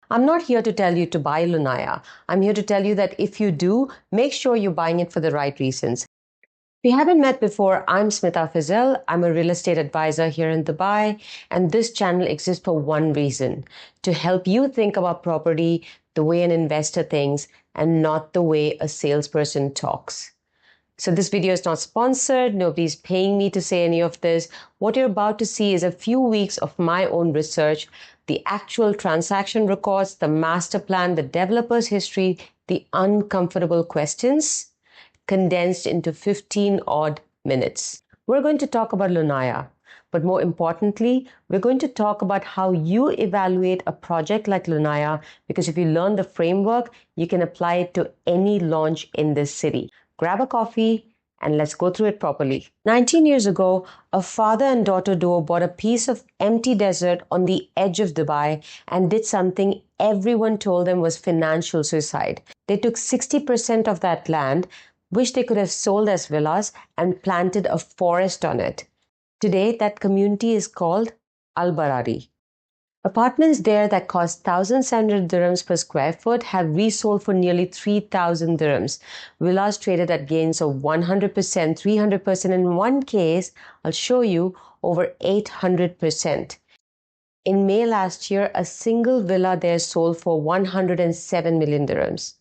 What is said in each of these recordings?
I'm not here to tell you to buy Lunaya. I'm here to tell you that if you do, make sure you're buying it for the right reasons. If we haven't met before, I'm Smita Fizel. I'm a real estate advisor here in Dubai, and this channel exists for one reason: to help you think about property the way an investor thinks and not the way a salesperson talks. So this video is not sponsored. Nobody's paying me to say any of this. What you're about to see is a few weeks of my own research, the actual transaction records, the master plan, the developer's history, the uncomfortable questions, condensed into 15 odd minutes. We're going to talk about Lunaya, but more importantly, we're going to talk about how you evaluate a project like Lunaya, because if you learn the framework, you can apply it to any launch in this city. Grab a coffee and let's go through it properly. 19 years ago, a father and daughter duo bought a piece of empty desert on the edge of Dubai and did something everyone told them was financial suicide. They took 60% of that land, which they could have sold as villas, and planted a forest on it. Today, that community is called Barari. Apartments there that cost 1,700 dirhams per square foot have resold for nearly 3,000 dirhams. Villas traded at gains of 100%, 300%, in one case, I'll show you, over 800%. In May last year, a single villa there sold for 107 million dirhams.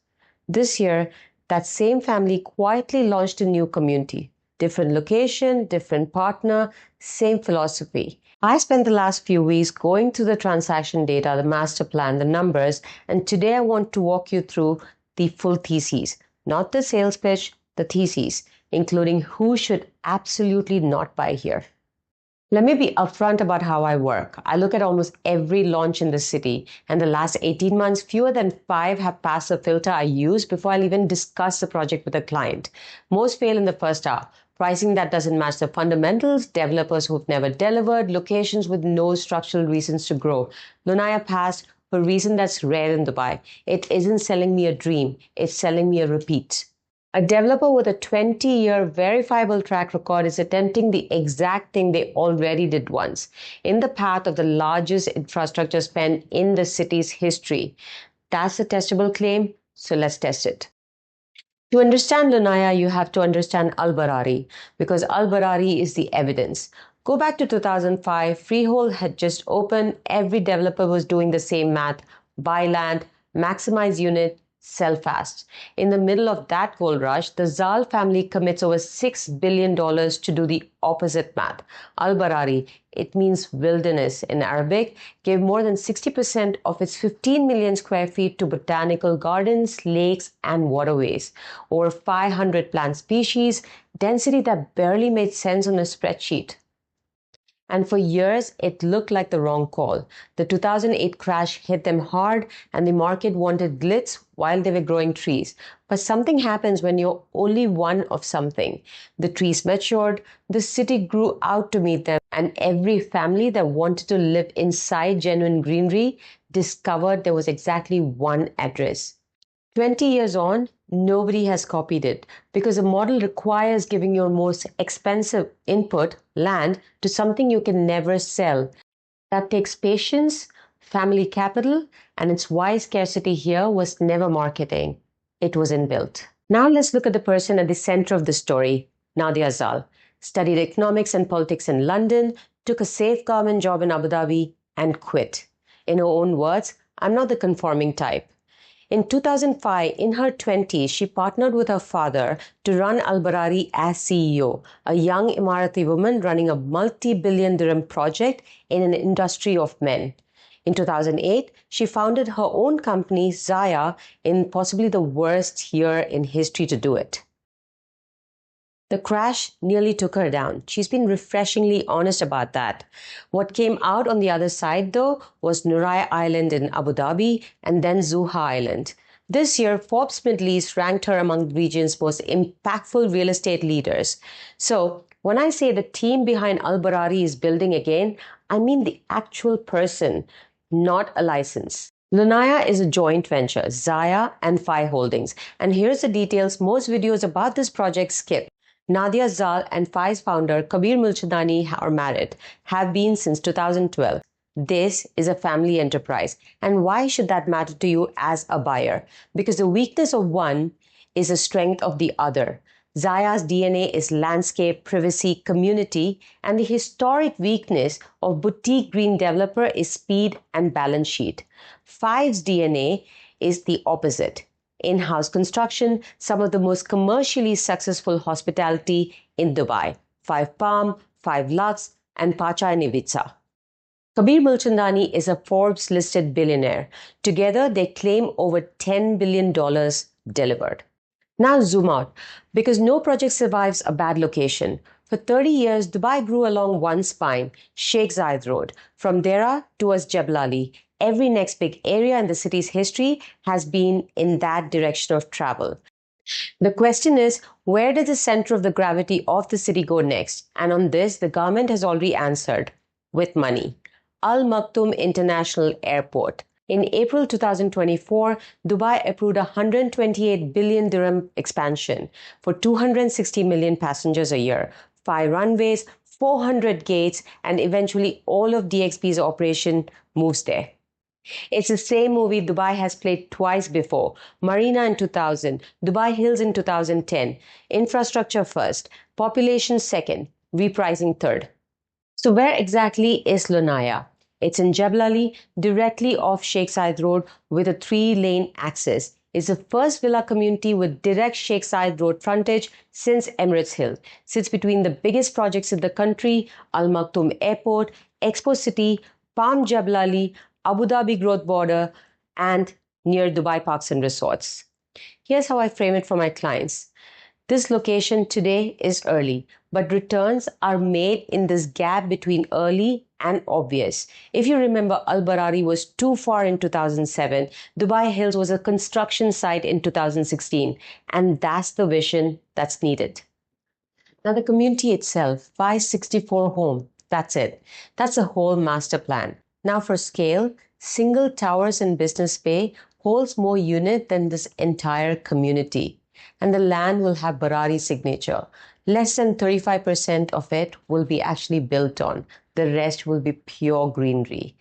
This year, that same family quietly launched a new community. Different location, different partner, same philosophy. I spent the last few weeks going through the transaction data, the master plan, the numbers, and today I want to walk you through the full thesis, not the sales pitch, the thesis, including who should absolutely not buy here. Let me be upfront about how I work. I look at almost every launch in the city, and the last 18 months, fewer than 5 have passed the filter I use before I'll even discuss the project with a client. Most fail in the first hour. Pricing that doesn't match the fundamentals, developers who've never delivered, locations with no structural reasons to grow. Lunaya passed for a reason that's rare in Dubai. It isn't selling me a dream, it's selling me a repeat. A developer with a 20-year verifiable track record is attempting the exact thing they already did once, in the path of the largest infrastructure spend in the city's history. That's a testable claim, so let's test it. To understand Lunaya, you have to understand Barari, because Barari is the evidence. Go back to 2005, freehold had just opened, every developer was doing the same math: buy land, maximize unit, sell fast. In the middle of that gold rush, the Zaal family commits over $6 billion to do the opposite math. Barari, it means wilderness in Arabic, gave more than 60% of its 15 million square feet to botanical gardens, lakes, and waterways. Over 500 plant species, density that barely made sense on a spreadsheet. And for years, it looked like the wrong call. The 2008 crash hit them hard, and the market wanted glitz while they were growing trees. But something happens when you're only one of something. The trees matured, the city grew out to meet them, and every family that wanted to live inside genuine greenery discovered there was exactly one address. 20 years on, nobody has copied it, because the model requires giving your most expensive input, land, to something you can never sell. That takes patience, family capital, and it's why scarcity here was never marketing. It was inbuilt. Now let's look at the person at the center of the story, Nadia Zaal. Studied economics and politics in London, took a safe government job in Abu Dhabi, and quit. In her own words, I'm not the conforming type. In 2005, in her 20s, she partnered with her father to run Barari as CEO, a young Emirati woman running a multi-billion dirham project in an industry of men. In 2008, she founded her own company, Zaya, in possibly the worst year in history to do it. The crash nearly took her down. She's been refreshingly honest about that. What came out on the other side, though, was Lunaya Island in Abu Dhabi and then Zuha Island. This year, Forbes Middle East ranked her among the region's most impactful real estate leaders. So, when I say the team behind Barari is building again, I mean the actual person, not a license. Lunaya is a joint venture, Zaya and Fi Holdings. And here's the details most videos about this project skip. Nadia Zaal and Fi's founder Kabir Mulchadani are married, have been since 2012. This is a family enterprise. And why should that matter to you as a buyer? Because the weakness of one is the strength of the other. Zaya's DNA is landscape, privacy, community, and the historic weakness of boutique green developer is speed and balance sheet. Five's DNA is the opposite. In-house construction, some of the most commercially successful hospitality in Dubai. Five Palm, Five Lux, and Pacha and Ibiza. Kabir Mulchandani is a Forbes-listed billionaire. Together, they claim over $10 billion delivered. Now zoom out, because no project survives a bad location. For 30 years, Dubai grew along one spine, Sheikh Zayed Road. From Dera towards Jebel Ali, every next big area in the city's history has been in that direction of travel. The question is, where does the center of the gravity of the city go next? And on this, the government has already answered, with money. Al Maktoum International Airport. In April 2024, Dubai approved a 128 billion dirham expansion for 260 million passengers a year, 5 runways, 400 gates, and eventually all of DXB's operation moves there. It's the same movie Dubai has played twice before. Marina in 2000, Dubai Hills in 2010. Infrastructure first, population second, repricing third. So where exactly is Lunaya? It's in Jebel Ali, directly off Sheikh Zayed Road with a 3-lane access. It's the first villa community with direct Sheikh Zayed Road frontage since Emirates Hill. Sits between the biggest projects in the country, Al Maktoum Airport, Expo City, Palm Jebel Ali, Abu Dhabi Growth Border, and near Dubai Parks and Resorts. Here's how I frame it for my clients. This location today is early, but returns are made in this gap between early and obvious. If you remember, Al Barari was too far in 2007. Dubai Hills was a construction site in 2016, and that's the vision that's needed. Now, the community itself, 564 home, that's it. That's a whole master plan. Now, for scale, single towers in Business Bay holds more unit than this entire community. And the land will have Barari signature. Less than 35% of it will be actually built on. The rest will be pure greenery.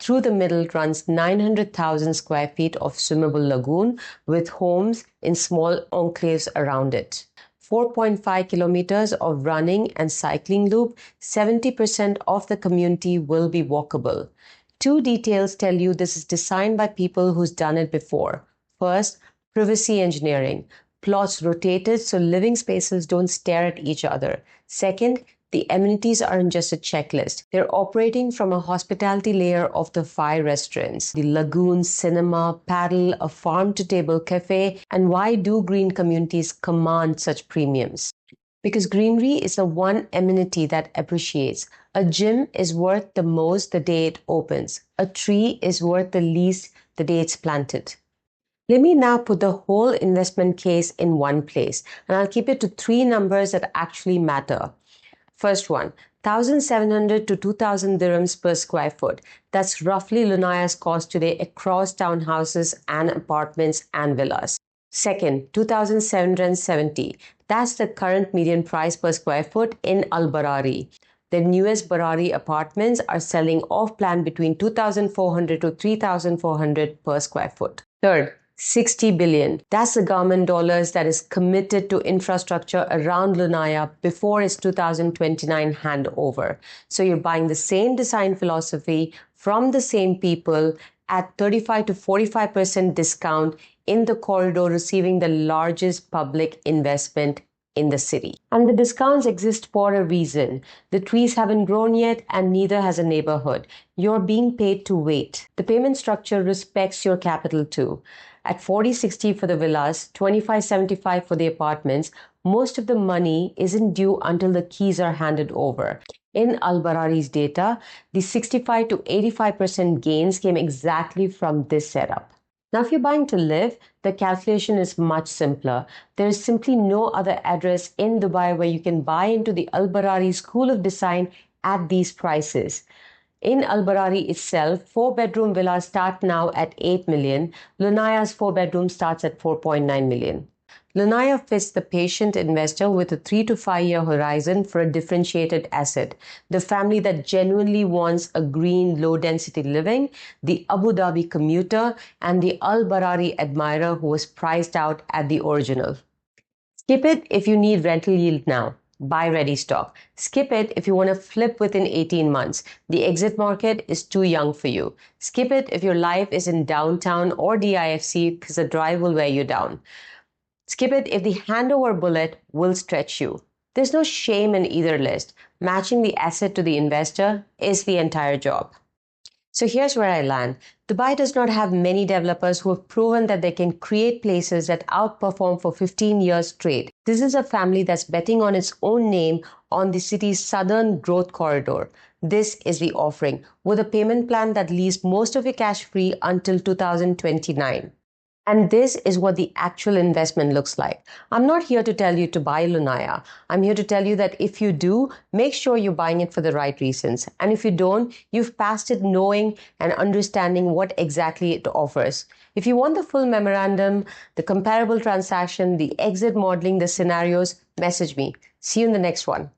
Through the middle runs 900,000 square feet of swimmable lagoon with homes in small enclaves around it. 4.5 kilometers of running and cycling loop, 70% of the community will be walkable. Two details tell you this is designed by people who's done it before. First, privacy engineering. Plots rotated so living spaces don't stare at each other. Second, the amenities aren't just a checklist. They're operating from a hospitality layer of the 5 restaurants, the lagoon, cinema, paddle, a farm-to-table cafe. And why do green communities command such premiums? Because greenery is the one amenity that appreciates. A gym is worth the most the day it opens. A tree is worth the least the day it's planted. Let me now put the whole investment case in one place, and I'll keep it to 3 numbers that actually matter. First one, 1,700 to 2,000 dirhams per square foot. That's roughly Lunaya's cost today across townhouses and apartments and villas. Second, 2,770. That's the current median price per square foot in Al Barari. The newest Barari apartments are selling off-plan between 2,400 to 3,400 per square foot. Third, 60 billion. That's the government dollars that is committed to infrastructure around Lunaya before its 2029 handover. So you're buying the same design philosophy from the same people at 35 to 45% discount in the corridor, receiving the largest public investment in the city. And the discounts exist for a reason. The trees haven't grown yet and neither has a neighborhood. You're being paid to wait. The payment structure respects your capital too. At 40/60 for the villas, 25/75 for the apartments, most of the money isn't due until the keys are handed over. In Al Barari's data, the 65 to 85% gains came exactly from this setup. Now, if you're buying to live, the calculation is much simpler. There is simply no other address in Dubai where you can buy into the Al Barari School of Design at these prices. In Al Barari itself, 4-bedroom villas start now at 8 million. Lunaya's 4-bedroom starts at 4.9 million. Lunaya fits the patient investor with a 3 to 5 year horizon for a differentiated asset. The family that genuinely wants a green, low density living, the Abu Dhabi commuter, and the Al Barari admirer who was priced out at the original. Skip it if you need rental yield now. Buy ready stock. Skip it if you want to flip within 18 months. The exit market is too young for you. Skip it if your life is in downtown or DIFC because the drive will wear you down. Skip it if the handover bullet will stretch you. There's no shame in either list. Matching the asset to the investor is the entire job. So here's where I land. Dubai does not have many developers who have proven that they can create places that outperform for 15 years straight. This is a family that's betting on its own name on the city's southern growth corridor. This is the offering, with a payment plan that leaves most of your cash free until 2029. And this is what the actual investment looks like. I'm not here to tell you to buy Lunaya. I'm here to tell you that if you do, make sure you're buying it for the right reasons. And if you don't, you've passed it knowing and understanding what exactly it offers. If you want the full memorandum, the comparable transaction, the exit modeling, the scenarios, message me. See you in the next one.